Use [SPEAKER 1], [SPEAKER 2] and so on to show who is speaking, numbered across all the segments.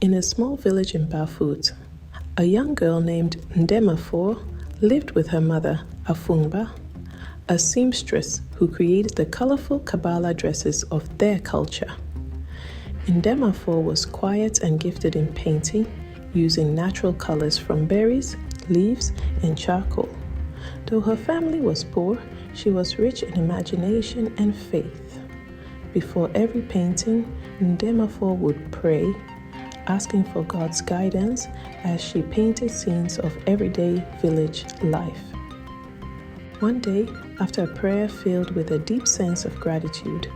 [SPEAKER 1] In a small village in Bafut, a young girl named Ndemafor lived with her mother, Afungba, a seamstress who created the colorful Kabbalah dresses of their culture. Ndemafor was quiet and gifted in painting, using natural colors from berries, leaves, and charcoal. Though her family was poor, she was rich in imagination and faith. Before every painting, Ndemafor would pray, asking for God's guidance as she painted scenes of everyday village life. One day, after a prayer filled with a deep sense of gratitude,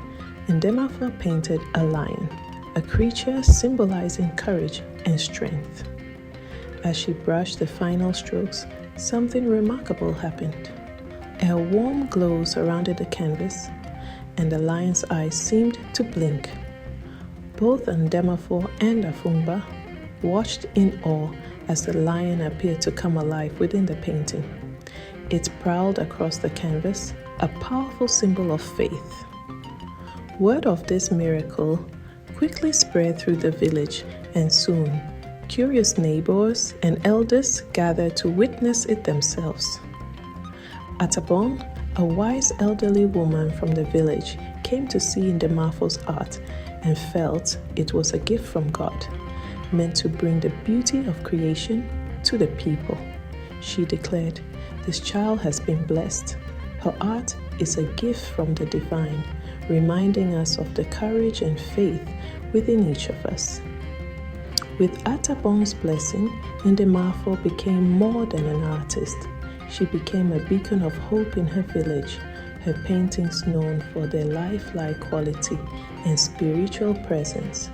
[SPEAKER 1] Ndemafor painted a lion, a creature symbolizing courage and strength. As she brushed the final strokes, something remarkable happened. A warm glow surrounded the canvas, and the lion's eyes seemed to blink. Both Ndemafor and Afungba watched in awe as the lion appeared to come alive within the painting. It prowled across the canvas, a powerful symbol of faith. Word of this miracle quickly spread through the village, and soon, curious neighbors and elders gathered to witness it themselves. Atabon, a wise elderly woman from the village, came to see Ndemafor's art and felt it was a gift from God, meant to bring the beauty of creation to the people. She declared, "This child has been blessed. Her art is a gift from the divine, reminding us of the courage and faith within each of us." With Atabon's blessing, Ndemafor became more than an artist. She became a beacon of hope in her village, her paintings known for their lifelike quality and spiritual presence.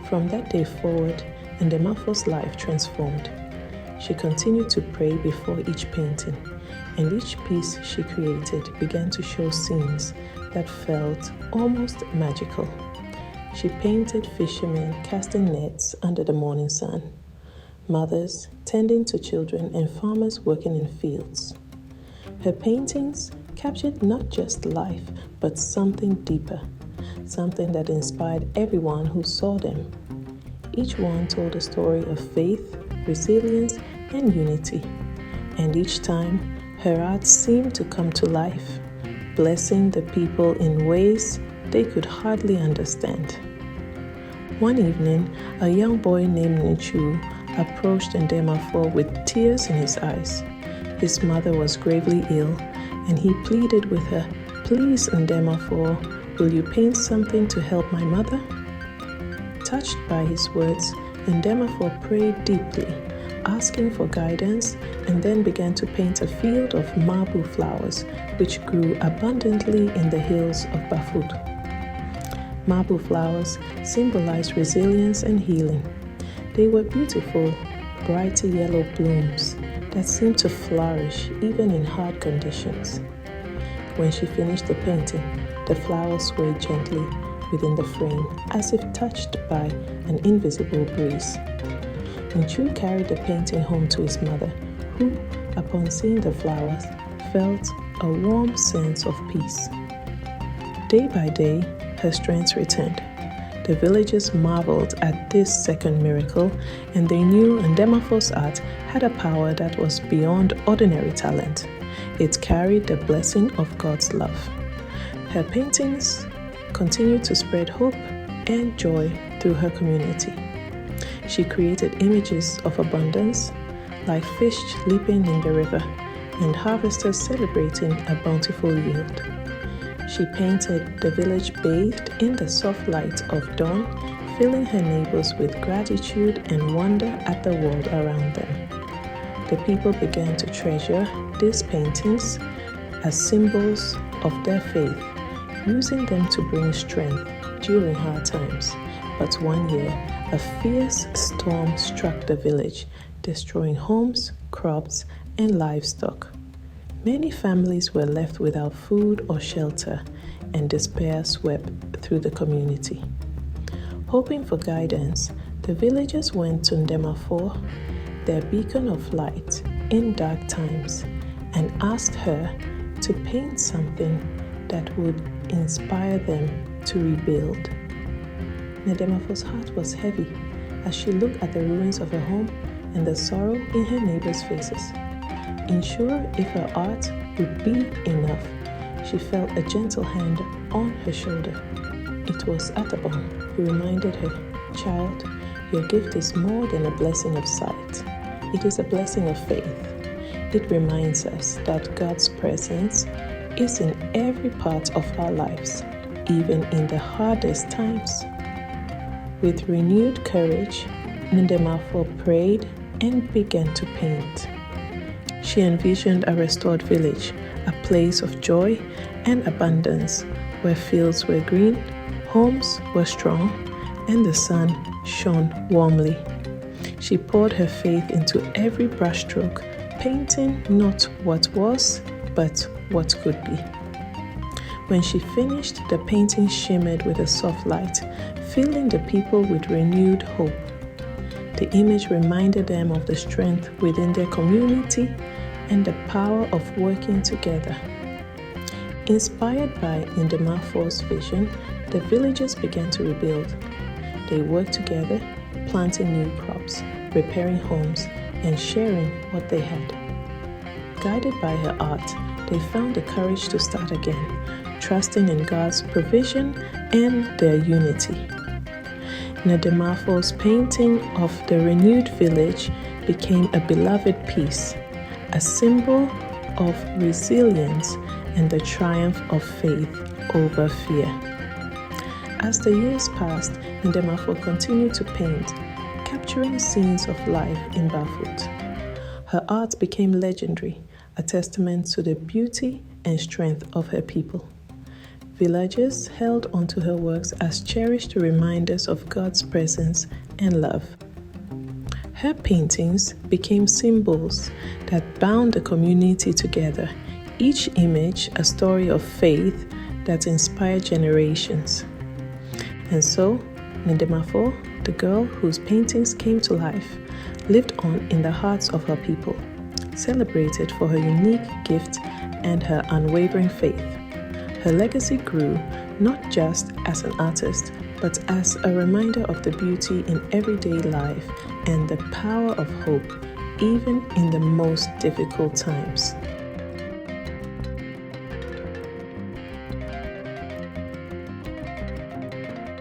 [SPEAKER 1] From that day forward, Ndemafor's life transformed. She continued to pray before each painting, and each piece she created began to show scenes that felt almost magical. She painted fishermen casting nets under the morning sun, mothers tending to children, and farmers working in fields. Her paintings captured not just life, but something deeper, something that inspired everyone who saw them. Each one told a story of faith, resilience, and unity, and each time her art seemed to come to life, blessing the people in ways they could hardly understand. One evening, a young boy named Nchu approached Ndemafor with tears in his eyes. His mother was gravely ill, and he pleaded with her, "Please, Ndemafor, will you paint something to help my mother?" Touched by his words, Ndemafor prayed deeply, asking for guidance, and then began to paint a field of marble flowers, which grew abundantly in the hills of Bafut. Marble flowers symbolized resilience and healing. They were beautiful, bright yellow blooms that seemed to flourish even in hard conditions. When she finished the painting, the flowers swayed gently within the frame as if touched by an invisible breeze. Nchu carried the painting home to his mother, who, upon seeing the flowers, felt a warm sense of peace. Day by day, her strength returned. The villagers marveled at this second miracle, and they knew Ndemafor's art had a power that was beyond ordinary talent. It carried the blessing of God's love. Her paintings continued to spread hope and joy through her community. She created images of abundance, like fish leaping in the river and harvesters celebrating a bountiful yield. She painted the village bathed in the soft light of dawn, filling her neighbors with gratitude and wonder at the world around them. The people began to treasure these paintings as symbols of their faith, using them to bring strength during hard times. But one year, a fierce storm struck the village, destroying homes, crops, and livestock. Many families were left without food or shelter, and despair swept through the community. Hoping for guidance, the villagers went to Ndemafor, their beacon of light in dark times, and asked her to paint something that would inspire them to rebuild. Ndemafor's heart was heavy as she looked at the ruins of her home and the sorrow in her neighbors' faces. Unsure if her art would be enough, she felt a gentle hand on her shoulder. It was Atabon who reminded her, "Child, your gift is more than a blessing of sight. It is a blessing of faith." It reminds us that God's presence is in every part of our lives, even in the hardest times. With renewed courage, Ndemafor prayed and began to paint. She envisioned a restored village, a place of joy and abundance, where fields were green, homes were strong, and the sun shone warmly. She poured her faith into every brushstroke, painting not what was, but what could be. When she finished, the painting shimmered with a soft light, filling the people with renewed hope. The image reminded them of the strength within their community and the power of working together. Inspired by Ndemafor's vision, the villagers began to rebuild. They worked together, planting new crops, repairing homes, and sharing what they had. Guided by her art, they found the courage to start again, trusting in God's provision and their unity. Ndemafor's painting of the renewed village became a beloved piece, a symbol of resilience and the triumph of faith over fear. As the years passed, Ndemafor continued to paint, capturing scenes of life in Bafut. Her art became legendary, a testament to the beauty and strength of her people. Villagers held onto her works as cherished reminders of God's presence and love. Her paintings became symbols that bound the community together, each image a story of faith that inspired generations. And so, Ndemafor, the girl whose paintings came to life, lived on in the hearts of her people, celebrated for her unique gift and her unwavering faith. Her legacy grew not just as an artist, but as a reminder of the beauty in everyday life and the power of hope, even in the most difficult times.